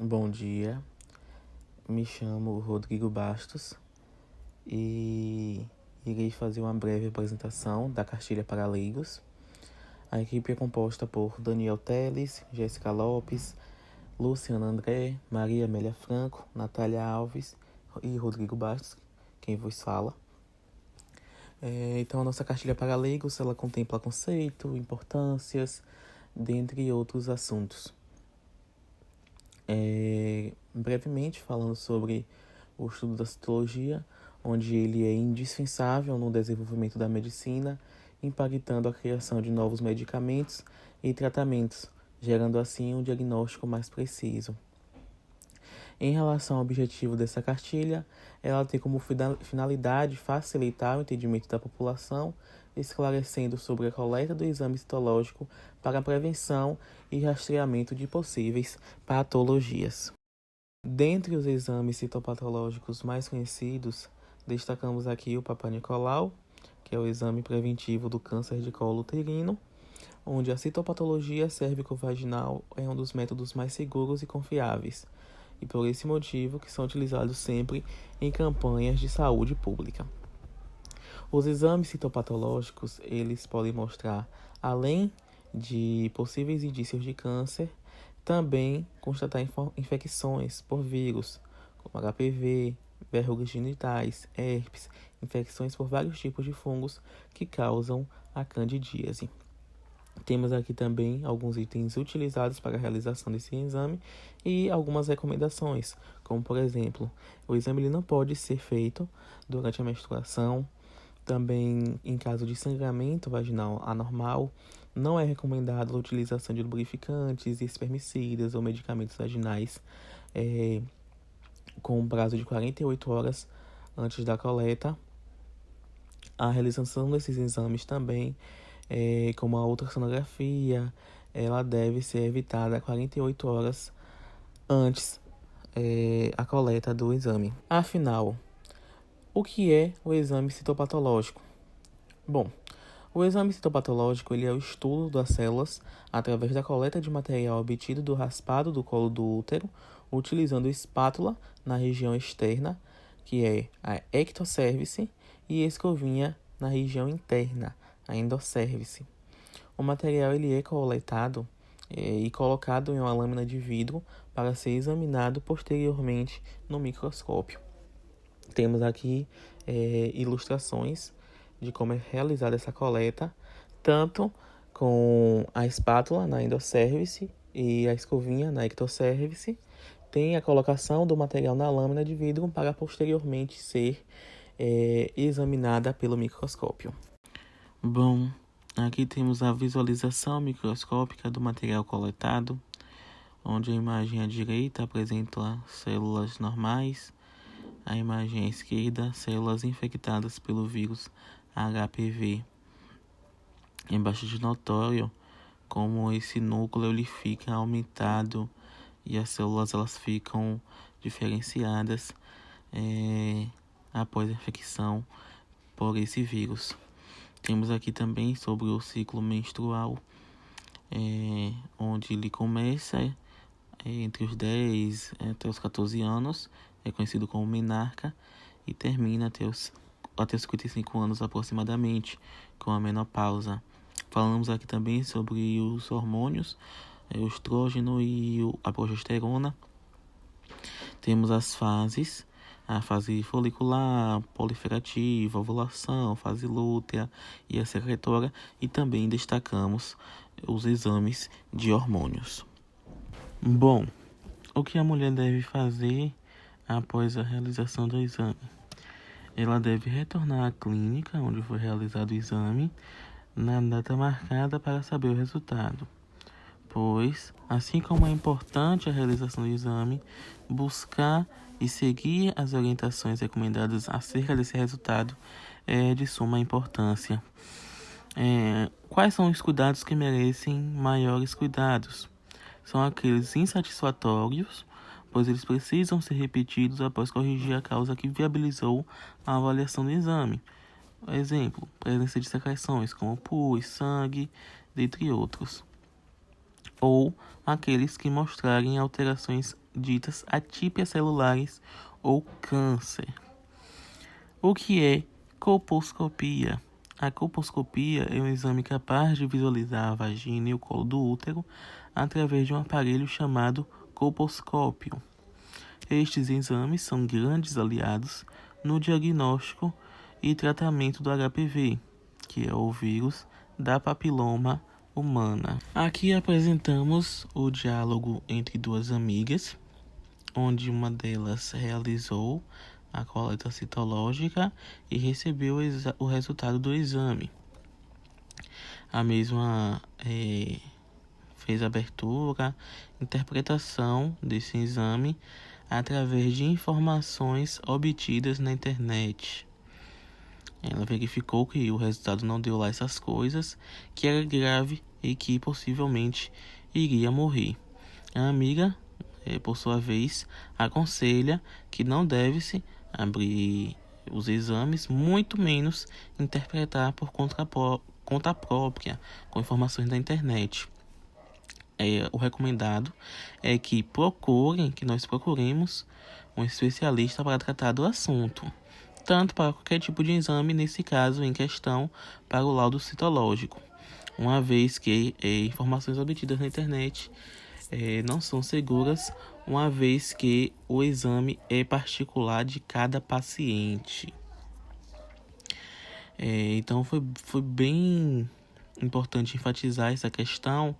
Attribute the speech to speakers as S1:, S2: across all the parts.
S1: Bom dia, me chamo Rodrigo Bastos e irei fazer uma breve apresentação da cartilha para leigos. A equipe é composta por Daniel Teles, Jéssica Lopes, Luciana André, Maria Amélia Franco, Natália Alves e Rodrigo Bastos, quem vos fala. Então, a nossa cartilha para leigos, ela contempla conceito, importâncias, dentre outros assuntos. Brevemente falando sobre o estudo da citologia, onde ele é indispensável no desenvolvimento da medicina, impactando a criação de novos medicamentos e tratamentos, gerando assim um diagnóstico mais preciso. Em relação ao objetivo dessa cartilha, ela tem como finalidade facilitar o entendimento da população, esclarecendo sobre a coleta do exame citológico para a prevenção e rastreamento de possíveis patologias. Dentre os exames citopatológicos mais conhecidos, destacamos aqui o Papa Nicolau, que é o exame preventivo do câncer de colo uterino, onde a citopatologia cérvico-vaginal é um dos métodos mais seguros e confiáveis, e por esse motivo que são utilizados sempre em campanhas de saúde pública. Os exames citopatológicos, eles podem mostrar, além de possíveis indícios de câncer, também constatar infecções por vírus, como HPV, verrugas genitais, herpes, infecções por vários tipos de fungos que causam a candidíase. Temos aqui também alguns itens utilizados para a realização desse exame e algumas recomendações, como por exemplo, o exame ele não pode ser feito durante a menstruação, também em caso de sangramento vaginal anormal, não é recomendada a utilização de lubrificantes, espermicidas ou medicamentos vaginais com um prazo de 48 horas antes da coleta. A realização desses exames também, como a ultrassonografia, ela deve ser evitada 48 horas antes a coleta do exame. Afinal, o que é o exame citopatológico? Bom, o exame citopatológico ele é o estudo das células através da coleta de material obtido do raspado do colo do útero, utilizando espátula na região externa, que é a ectocervice, e escovinha na região interna, a endocervice. O material ele é coletado e colocado em uma lâmina de vidro para ser examinado posteriormente no microscópio. Temos aqui ilustrações de como é realizada essa coleta, tanto com a espátula na endocervice e a escovinha na ectocervice. Tem a colocação do material na lâmina de vidro para posteriormente ser examinada pelo microscópio. Bom, aqui temos a visualização microscópica do material coletado, onde a imagem à direita apresenta células normais, a imagem à esquerda, células infectadas pelo vírus HPV. É bastante notório como esse núcleo ele fica aumentado e as células elas ficam diferenciadas após a infecção por esse vírus. Temos aqui também sobre o ciclo menstrual, onde ele começa entre os 10 até os 14 anos, é conhecido como menarca, e termina até os 55 anos aproximadamente, com a menopausa. Falamos aqui também sobre os hormônios, o estrógeno e a progesterona. Temos as fases, a fase folicular, proliferativa, ovulação, fase lútea e a secretora, e também destacamos os exames de hormônios. Bom, o que a mulher deve fazer após a realização do exame? Ela deve retornar à clínica onde foi realizado o exame na data marcada para saber o resultado, pois, assim como é importante a realização do exame, buscar e seguir as orientações recomendadas acerca desse resultado é de suma importância. Quais são os cuidados que merecem maiores cuidados? São aqueles insatisfatórios, pois eles precisam ser repetidos após corrigir a causa que viabilizou a avaliação do exame. Exemplo, presença de secreções como pus, sangue, dentre outros. ou aqueles que mostrarem alterações ditas atípias celulares ou câncer. O que é colposcopia? A colposcopia é um exame capaz de visualizar a vagina e o colo do útero através de um aparelho chamado colposcópio. Estes exames são grandes aliados no diagnóstico e tratamento do HPV, que é o vírus da papiloma humana. Aqui apresentamos o diálogo entre duas amigas, onde uma delas realizou a coleta citológica e recebeu o resultado do exame. A mesma fez a abertura, interpretação desse exame através de informações obtidas na internet. Ela verificou que o resultado não deu lá essas coisas, que era grave e que possivelmente iria morrer. A amiga, por sua vez, aconselha que não deve-se abrir os exames, muito menos interpretar por conta própria, com informações da internet. O recomendado é que nós procuremos um especialista para tratar do assunto, tanto para qualquer tipo de exame, nesse caso em questão, para o laudo citológico, uma vez que informações obtidas na internet não são seguras, uma vez que o exame é particular de cada paciente. Então foi bem importante enfatizar essa questão,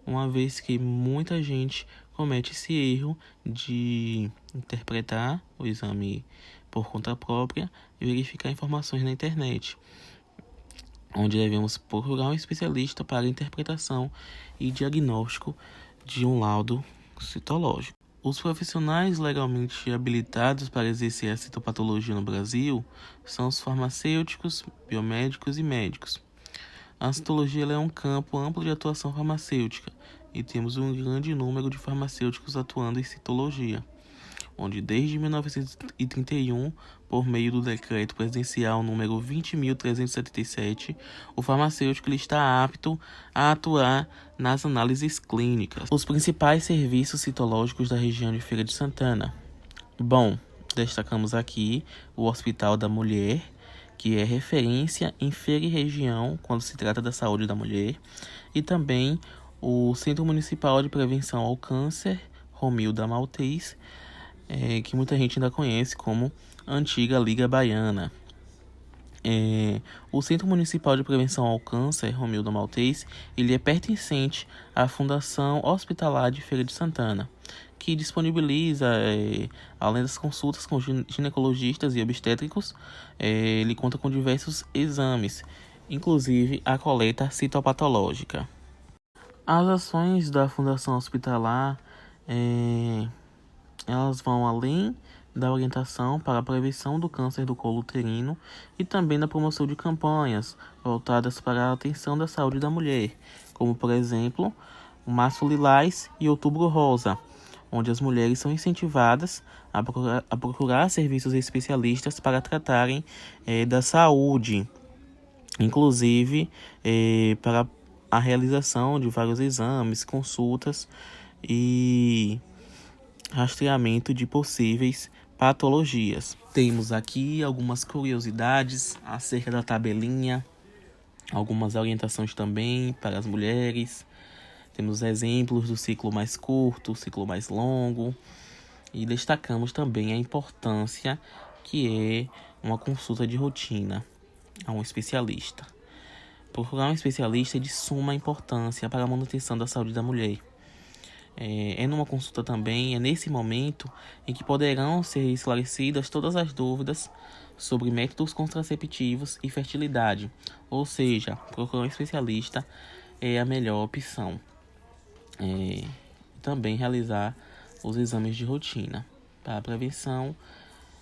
S1: uma vez que muita gente comete esse erro de interpretar o exame por conta própria e verificar informações na internet, onde devemos procurar um especialista para interpretação e diagnóstico de um laudo citológico. Os profissionais legalmente habilitados para exercer a citopatologia no Brasil são os farmacêuticos, biomédicos e médicos. A citologia é um campo amplo de atuação farmacêutica e temos um grande número de farmacêuticos atuando em citologia, onde desde 1931, por meio do Decreto Presidencial número 20.377, o farmacêutico está apto a atuar nas análises clínicas. Os principais serviços citológicos da região de Feira de Santana. Bom, destacamos aqui o Hospital da Mulher, que é referência em Feira e região quando se trata da saúde da mulher, e também o Centro Municipal de Prevenção ao Câncer, Romilda Maltês, que muita gente ainda conhece como antiga Liga Baiana. O Centro Municipal de Prevenção ao Câncer, Romilda Maltês, ele é pertencente à Fundação Hospitalar de Feira de Santana, que disponibiliza, além das consultas com ginecologistas e obstétricos, ele conta com diversos exames, inclusive a coleta citopatológica. As ações da Fundação Hospitalar, elas vão além da orientação para a prevenção do câncer do colo uterino e também da promoção de campanhas voltadas para a atenção da saúde da mulher, como, por exemplo, o Março Lilás e Outubro Rosa, onde as mulheres são incentivadas a procurar serviços especialistas para tratarem da saúde, inclusive para a realização de vários exames, consultas e rastreamento de possíveis patologias. Temos aqui algumas curiosidades acerca da tabelinha, algumas orientações também para as mulheres. Temos exemplos do ciclo mais curto, ciclo mais longo, e destacamos também a importância que é uma consulta de rotina a um especialista. Procurar um especialista é de suma importância para a manutenção da saúde da mulher. Numa consulta também, é nesse momento em que poderão ser esclarecidas todas as dúvidas sobre métodos contraceptivos e fertilidade, ou seja, procurar um especialista é a melhor opção. Também realizar os exames de rotina para a prevenção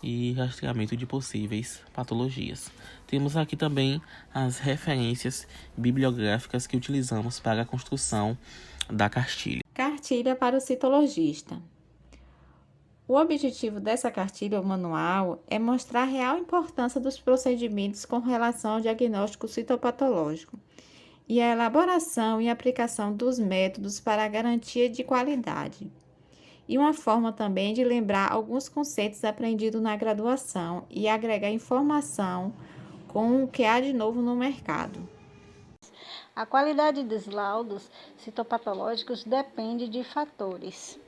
S1: e rastreamento de possíveis patologias. Temos aqui também as referências bibliográficas que utilizamos para a construção da cartilha.
S2: Cartilha para o citologista. O objetivo dessa cartilha ou manual é mostrar a real importância dos procedimentos com relação ao diagnóstico citopatológico e a elaboração e aplicação dos métodos para a garantia de qualidade. E uma forma também de lembrar alguns conceitos aprendidos na graduação e agregar informação com o que há de novo no mercado.
S3: A qualidade dos laudos citopatológicos depende de fatores.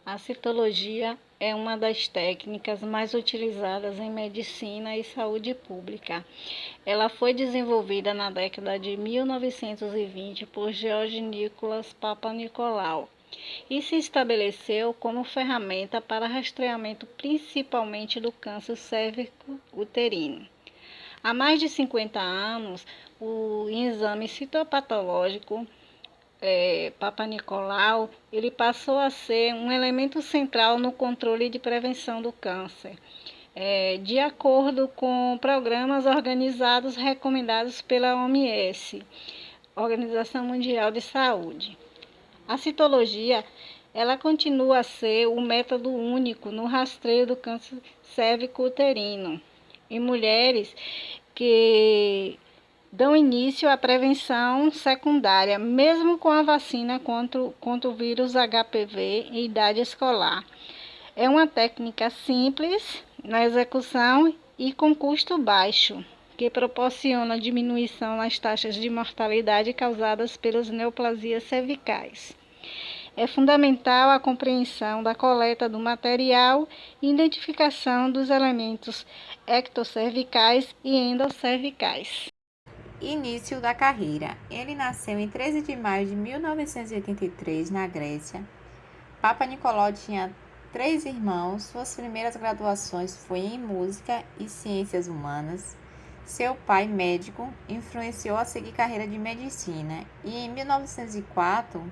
S3: A citologia é uma das técnicas mais utilizadas em medicina e saúde pública. Ela foi desenvolvida na década de 1920 por George Nicholas Papanicolaou e se estabeleceu como ferramenta para rastreamento principalmente do câncer cérvico-uterino. Há mais de 50 anos, o exame citopatológico Papanicolaou, ele passou a ser um elemento central no controle de prevenção do câncer, de acordo com programas organizados recomendados pela OMS, Organização Mundial de Saúde. A citologia, ela continua a ser o método único no rastreio do câncer cérvico-uterino em mulheres que dão início à prevenção secundária, mesmo com a vacina contra o vírus HPV em idade escolar. É uma técnica simples na execução e com custo baixo, que proporciona diminuição nas taxas de mortalidade causadas pelas neoplasias cervicais. É fundamental a compreensão da coleta do material e identificação dos elementos ectocervicais e endocervicais.
S2: Início da carreira. Ele nasceu em 13 de maio de 1983, na Grécia. Papanicolaou tinha 3 irmãos. Suas primeiras graduações foi em Música e Ciências Humanas. Seu pai, médico, influenciou a seguir carreira de medicina e em 1904,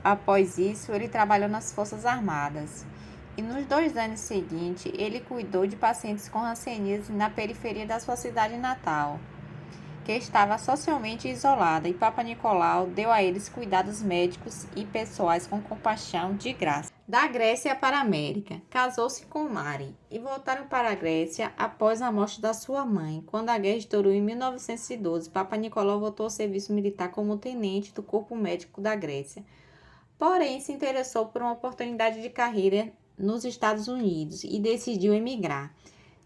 S2: após isso, ele trabalhou nas Forças Armadas. E nos 2 anos seguintes, ele cuidou de pacientes com hanseníase na periferia da sua cidade natal, que estava socialmente isolada, e Papanicolaou deu a eles cuidados médicos e pessoais com compaixão de graça. Da Grécia para a América, casou-se com Mari e voltaram para a Grécia após a morte da sua mãe. Quando a guerra estourou em 1912, Papanicolaou voltou ao serviço militar como tenente do Corpo Médico da Grécia. Porém, se interessou por uma oportunidade de carreira nos Estados Unidos e decidiu emigrar.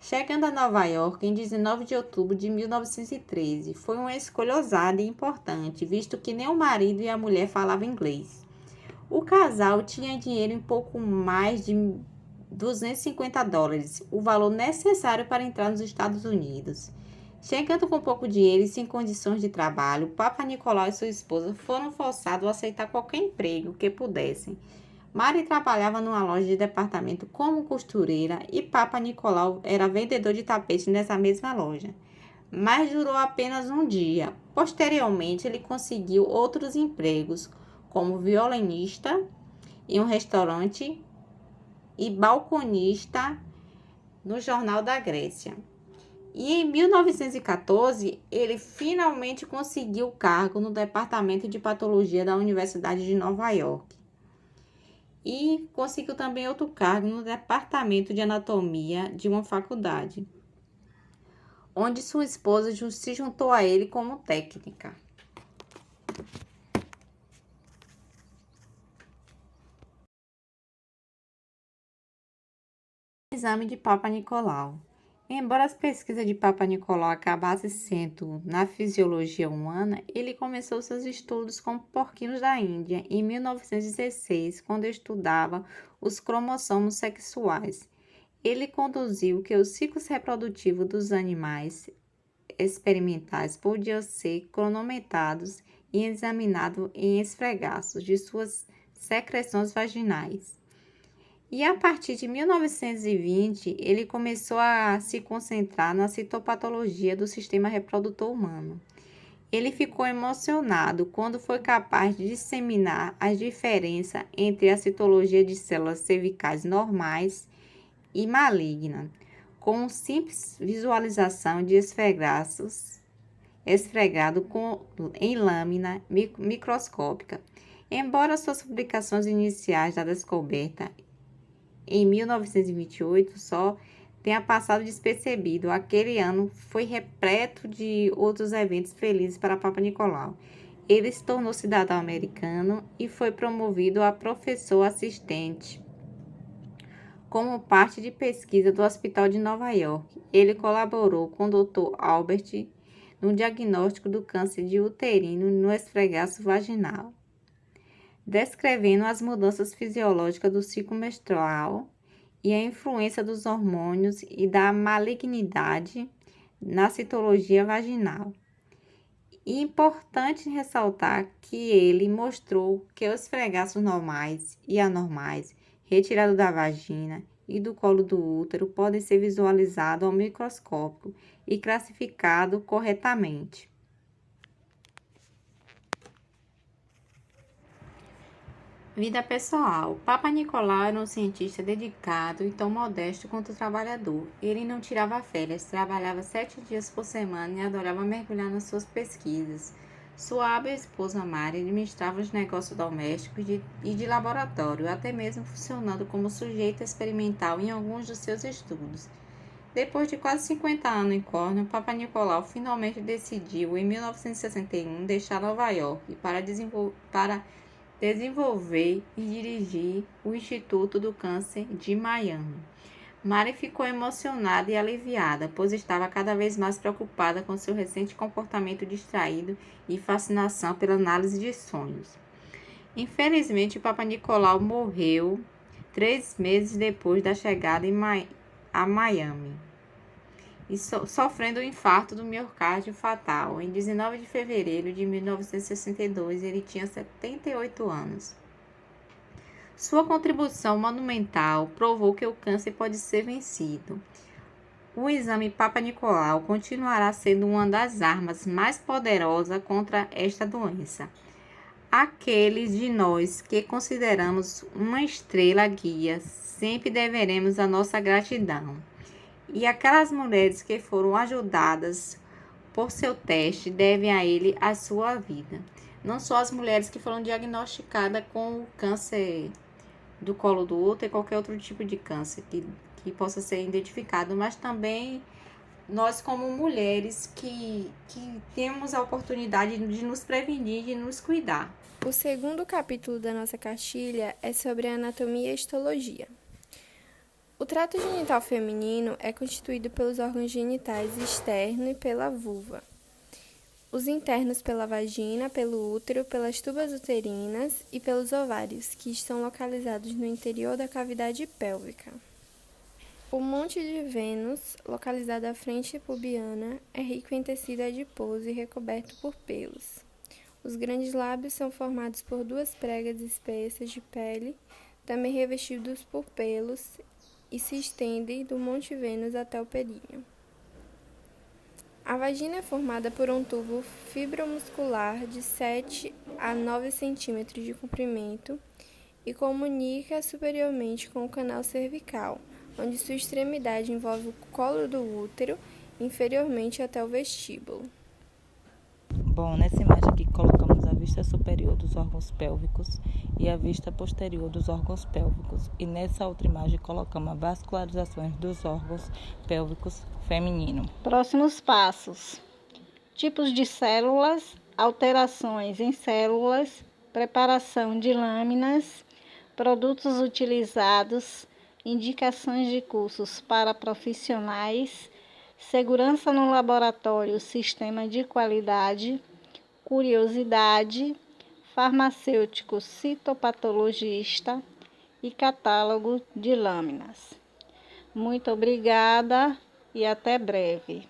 S2: Chegando a Nova York em 19 de outubro de 1913, foi uma escolha ousada e importante, visto que nem o marido e a mulher falavam inglês. O casal tinha dinheiro em pouco mais de $250, o valor necessário para entrar nos Estados Unidos. Chegando com pouco dinheiro e sem condições de trabalho, Papanicolaou e sua esposa foram forçados a aceitar qualquer emprego que pudessem. Mari trabalhava numa loja de departamento como costureira e Papanicolaou era vendedor de tapete nessa mesma loja. Mas durou apenas um dia. Posteriormente, ele conseguiu outros empregos, como violinista em um restaurante e balconista no Jornal da Grécia. E em 1914, ele finalmente conseguiu o cargo no Departamento de Patologia da Universidade de Nova York. E conseguiu também outro cargo no Departamento de Anatomia de uma faculdade, onde sua esposa se juntou a ele como técnica. Exame de Papanicolaou. Embora as pesquisas de Papanicolaou acabassem sendo na fisiologia humana, ele começou seus estudos com porquinos da Índia em 1916, quando estudava os cromossomos sexuais. Ele conduziu que os ciclos reprodutivos dos animais experimentais podiam ser cronometrados e examinados em esfregaços de suas secreções vaginais. E a partir de 1920, ele começou a se concentrar na citopatologia do sistema reprodutor humano. Ele ficou emocionado quando foi capaz de disseminar as diferenças entre a citologia de células cervicais normais e malignas, com simples visualização de esfregaços esfregado em lâmina microscópica. Embora suas publicações iniciais da descoberta em 1928 só tenha passado despercebido, aquele ano foi repleto de outros eventos felizes para Papanicolaou. Ele se tornou cidadão americano e foi promovido a professor assistente como parte de pesquisa do Hospital de Nova York. Ele colaborou com o Dr. Albert no diagnóstico do câncer de uterino no esfregaço vaginal, descrevendo as mudanças fisiológicas do ciclo menstrual e a influência dos hormônios e da malignidade na citologia vaginal. E importante ressaltar que ele mostrou que os esfregaços normais e anormais retirados da vagina e do colo do útero podem ser visualizados ao microscópio e classificados corretamente. Vida pessoal. Papa Nicolau era um cientista dedicado e tão modesto quanto trabalhador. Ele não tirava férias, trabalhava 7 dias por semana e adorava mergulhar nas suas pesquisas. Sua hábil esposa Mari administrava os negócios domésticos e de laboratório, até mesmo funcionando como sujeito experimental em alguns dos seus estudos. Depois de quase 50 anos em Cornell, Papa Nicolau finalmente decidiu, em 1961, deixar Nova York para desenvolver e dirigir o Instituto do Câncer de Miami. Mari ficou emocionada e aliviada, pois estava cada vez mais preocupada com seu recente comportamento distraído e fascinação pela análise de sonhos. Infelizmente, o Papa Nicolau morreu 3 meses depois da chegada a Miami, e sofrendo um infarto do miocárdio fatal. Em 19 de fevereiro de 1962, ele tinha 78 anos. Sua contribuição monumental provou que o câncer pode ser vencido. O exame Papa Nicolau continuará sendo uma das armas mais poderosas contra esta doença. Aqueles de nós que consideramos uma estrela guia, sempre deveremos a nossa gratidão. E aquelas mulheres que foram ajudadas por seu teste devem a ele a sua vida. Não só as mulheres que foram diagnosticadas com o câncer do colo do útero e qualquer outro tipo de câncer que possa ser identificado, mas também nós como mulheres que temos a oportunidade de nos prevenir, de nos cuidar.
S4: O segundo capítulo da nossa cartilha é sobre a anatomia e histologia. O trato genital feminino é constituído pelos órgãos genitais externos e pela vulva. Os internos pela vagina, pelo útero, pelas tubas uterinas e pelos ovários, que estão localizados no interior da cavidade pélvica. O monte de Vênus, localizado à frente pubiana, é rico em tecido adiposo e recoberto por pelos. Os grandes lábios são formados por 2 pregas espessas de pele, também revestidos por pelos, e se estendem do Monte Vênus até o períneo. A vagina é formada por um tubo fibromuscular de 7 a 9 centímetros de comprimento e comunica superiormente com o canal cervical, onde sua extremidade envolve o colo do útero, inferiormente até o vestíbulo.
S5: Bom, nessa imagem aqui colocamos a vista superior dos órgãos pélvicos e a vista posterior dos órgãos pélvicos. E nessa outra imagem colocamos as vascularizações dos órgãos pélvicos feminino.
S3: Próximos passos: tipos de células, alterações em células, preparação de lâminas, produtos utilizados, indicações de cursos para profissionais, segurança no laboratório, sistema de qualidade, curiosidade, farmacêutico citopatologista e catálogo de lâminas. Muito obrigada e até breve.